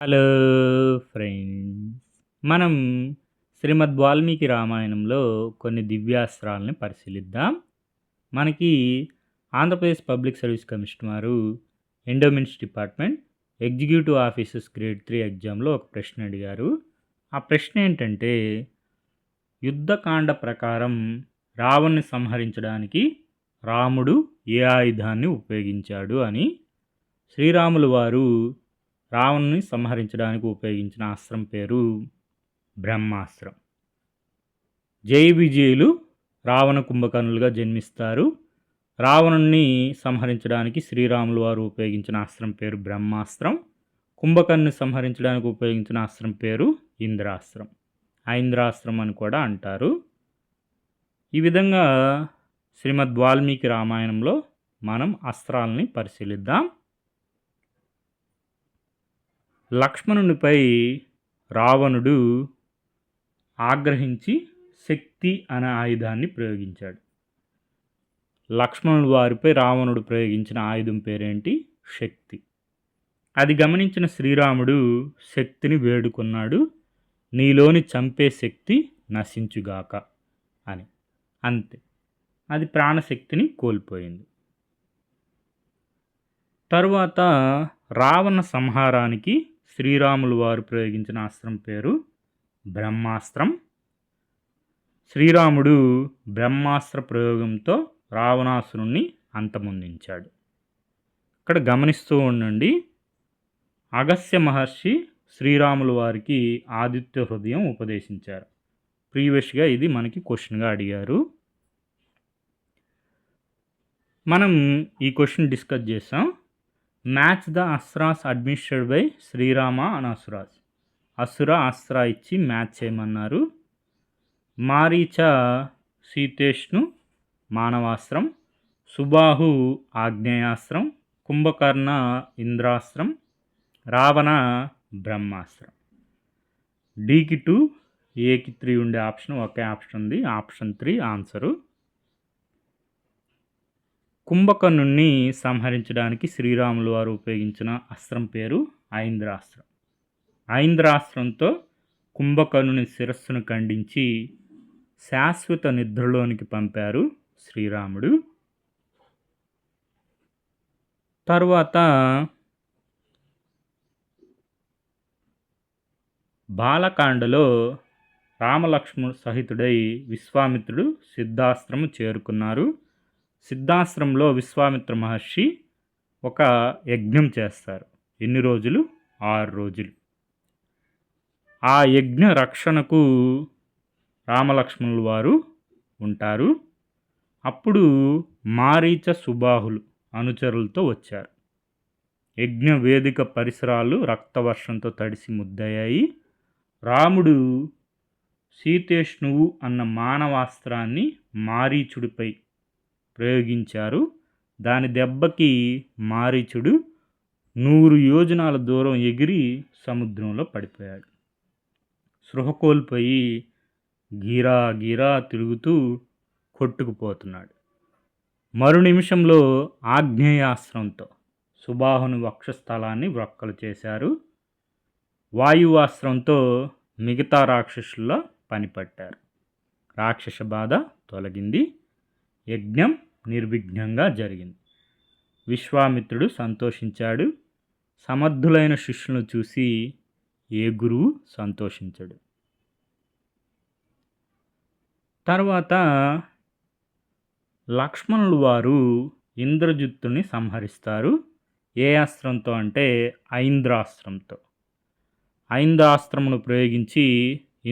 Hello friends. మనం శ్రీమద్ వాల్మీకి రామాయణంలో కొన్ని దివ్యాస్త్రాలని పరిశీలిద్దాం. మనకి ఆంధ్రప్రదేశ్ పబ్లిక్ సర్వీస్ కమిషన్ వారు endowments department executive officers grade 3 ఎగ్జామ్లో ఒక ప్రశ్న అడిగారు. ఆ ప్రశ్న ఏంటంటే, యుద్ధకాండ ప్రకారం రావణ్ణి సంహరించడానికి రాముడు ఏ ఆయుధాన్ని ఉపయోగించాడు అని. శ్రీరాములు వారు రావణ్ణి సంహరించడానికి ఉపయోగించిన అస్త్రం పేరు బ్రహ్మాస్త్రం. జై విజయులు రావణ కుంభకర్ణులుగా జన్మిస్తారు. రావణుణ్ణి సంహరించడానికి శ్రీరాములు వారు ఉపయోగించిన అస్త్రం పేరు బ్రహ్మాస్త్రం. కుంభకర్ణుని సంహరించడానికి ఉపయోగించిన అస్త్రం పేరు ఇంద్రాస్త్రం. ఐంద్రాస్త్రం అని కూడా అంటారు. ఈ విధంగా శ్రీమద్ వాల్మీకి రామాయణంలో మనం అస్త్రాలని పరిశీలిద్దాం. లక్ష్మణునిపై రావణుడు ఆగ్రహించి శక్తి అనే ఆయుధాన్ని ప్రయోగించాడు. లక్ష్మణుడు వారిపై రావణుడు ప్రయోగించిన ఆయుధం పేరేంటి? శక్తి. అది గమనించిన శ్రీరాముడు శక్తిని వేడుకున్నాడు, నీలోని చంపే శక్తి నశించుగాక అని. అంతే, అది ప్రాణశక్తిని కోల్పోయింది. తరువాత రావణ సంహారానికి శ్రీరాములు వారు ప్రయోగించిన అస్త్రం పేరు బ్రహ్మాస్త్రం. శ్రీరాముడు బ్రహ్మాస్త్ర ప్రయోగంతో రావణాసురుణ్ణి అంతమొందించాడు. ఇక్కడ గమనిస్తూ ఉండండి, అగస్త్య మహర్షి శ్రీరాములు వారికి ఆదిత్య హృదయం ఉపదేశించారు. ప్రీవియస్గా ఇది మనకి క్వశ్చన్గా అడిగారు. మనం ఈ క్వశ్చన్ డిస్కస్ చేసాం. Match the astras administered by Srirama and asuras. అసుర అస్త్ర ఇచ్చి మ్యాచ్ చేయమన్నారు. మారీచ సీతేష్ను మానవాస్త్రం, సుబాహు ఆగ్నేయాస్త్రం, కుంభకర్ణ ఇంద్రాస్త్రం, రావణ బ్రహ్మాస్త్రం. డీకి 2, ఏకి 3 ఉండే ఆప్షన్ ఒకే ఆప్షన్ ఉంది. Option 3 answer. కుంభకర్ణుణ్ణి సంహరించడానికి శ్రీరాములు వారు ఉపయోగించిన అస్త్రం పేరు ఐంద్రాస్త్రం. ఐంద్రాస్త్రంతో కుంభకర్ణుని శిరస్సును ఖండించి శాశ్వత నిద్రలోనికి పంపారు శ్రీరాముడు. తరువాత బాలకాండలో రామలక్ష్మణుడు సహితుడై విశ్వామిత్రుడు సిద్ధాశ్రము చేరుకున్నారు. సిద్ధాశ్రమంలో విశ్వామిత్ర మహర్షి ఒక యజ్ఞం చేస్తారు. ఎన్ని రోజులు? 6 రోజులు. ఆ యజ్ఞ రక్షణకు రామలక్ష్మణుల వారు ఉంటారు. అప్పుడు మారీచ సుబాహులు అనుచరులతో వచ్చారు. యజ్ఞ వేదిక పరిసరాలు రక్తవర్షంతో తడిసి ముద్దయ్యాయి. రాముడు సీతేష్ణువు అన్న మానవాస్త్రాన్ని మారీచుడిపై ప్రయోగించారు. దాని దెబ్బకి మారీచుడు 100 యోజనాల దూరం ఎగిరి సముద్రంలో పడిపోయాడు. స్పృహ కోల్పోయి గీరా గీరా తిరుగుతూ కొట్టుకుపోతున్నాడు. మరు నిమిషంలో ఆగ్నేయాస్త్రంతో సుబాహుని వక్షస్థలాన్ని వ్రక్కలు చేశారు. వాయువాస్త్రంతో మిగతా రాక్షసుల పనిపట్టారు. రాక్షస బాధ తొలగింది. యజ్ఞం నిర్విఘ్నంగా జరిగింది. విశ్వామిత్రుడు సంతోషించాడు. సమర్థులైన శిష్యులను చూసి ఏ గురువు సంతోషించడు. తర్వాత లక్ష్మణులు వారు ఇంద్రజిత్తుని సంహరిస్తారు. ఏ అస్త్రంతో అంటే ఐంద్రాస్త్రంతో. ఐంద్రాస్త్రమును ప్రయోగించి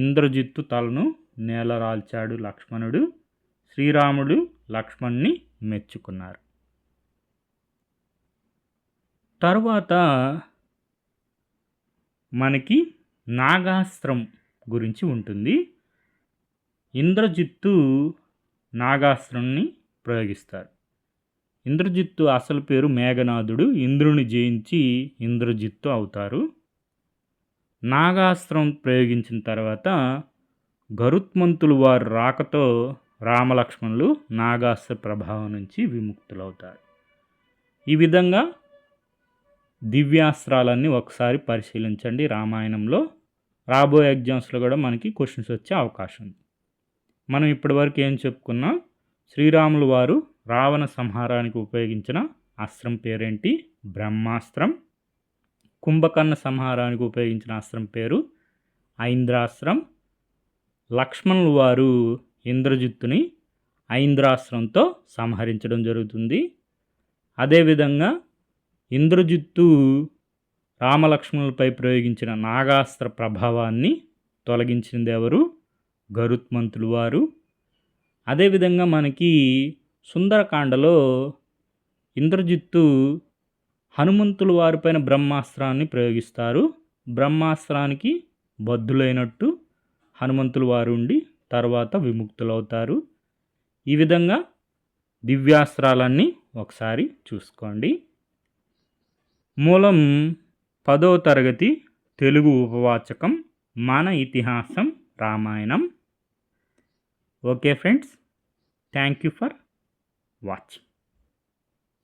ఇంద్రజిత్తు తలను నేలరాల్చాడు లక్ష్మణుడు. శ్రీరాముడు లక్ష్మణ్ణి మెచ్చుకున్నారు. తరువాత మనకి నాగాస్త్రం గురించి ఉంటుంది. ఇంద్రజిత్తు నాగాస్త్రాన్ని ప్రయోగిస్తారు. ఇంద్రజిత్తు అసలు పేరు మేఘనాథుడు. ఇంద్రుని జయించి ఇంద్రజిత్తు అవుతారు. నాగాస్త్రం ప్రయోగించిన తర్వాత గరుత్మంతులు వారి రాకతో రామలక్ష్మణులు నాగాస్త్ర ప్రభావం నుంచి విముక్తులవుతారు. ఈ విధంగా దివ్యాస్త్రాలన్నీ ఒకసారి పరిశీలించండి రామాయణంలో. రాబోయే ఎగ్జామ్స్లో కూడా మనకి క్వశ్చన్స్ వచ్చే అవకాశం ఉంది. మనం ఇప్పటివరకు ఏం చెప్పుకున్నాం? శ్రీరాములు వారు రావణ సంహారానికి ఉపయోగించిన అస్త్రం పేరేంటి? బ్రహ్మాస్త్రం. కుంభకర్ణ సంహారానికి ఉపయోగించిన అస్త్రం పేరు ఐంద్రాస్త్రం. లక్ష్మణులు వారు ఇంద్రజిత్తుని ఐంద్రాస్త్రంతో సంహరించడం జరుగుతుంది. అదేవిధంగా ఇంద్రజిత్తు రామలక్ష్మణులపై ప్రయోగించిన నాగాస్త్ర ప్రభావాన్ని తొలగించింది ఎవరు? గరుత్మంతులు వారు. అదేవిధంగా మనకి సుందరకాండలో ఇంద్రజిత్తు హనుమంతుల వారిపైన బ్రహ్మాస్త్రాన్ని ప్రయోగిస్తారు. బ్రహ్మాస్త్రానికి బద్ధులైనట్టు హనుమంతుల వారు ఉండి తర్వాత విముక్తులవుతారు. ఈ విధంగా దివ్యాస్త్రాలన్నీ ఒకసారి చూసుకోండి. మూలం 10వ తరగతి తెలుగు ఉపవాచకం, మన ఇతిహాసం Ramayanam. Okay friends, thank you for watching.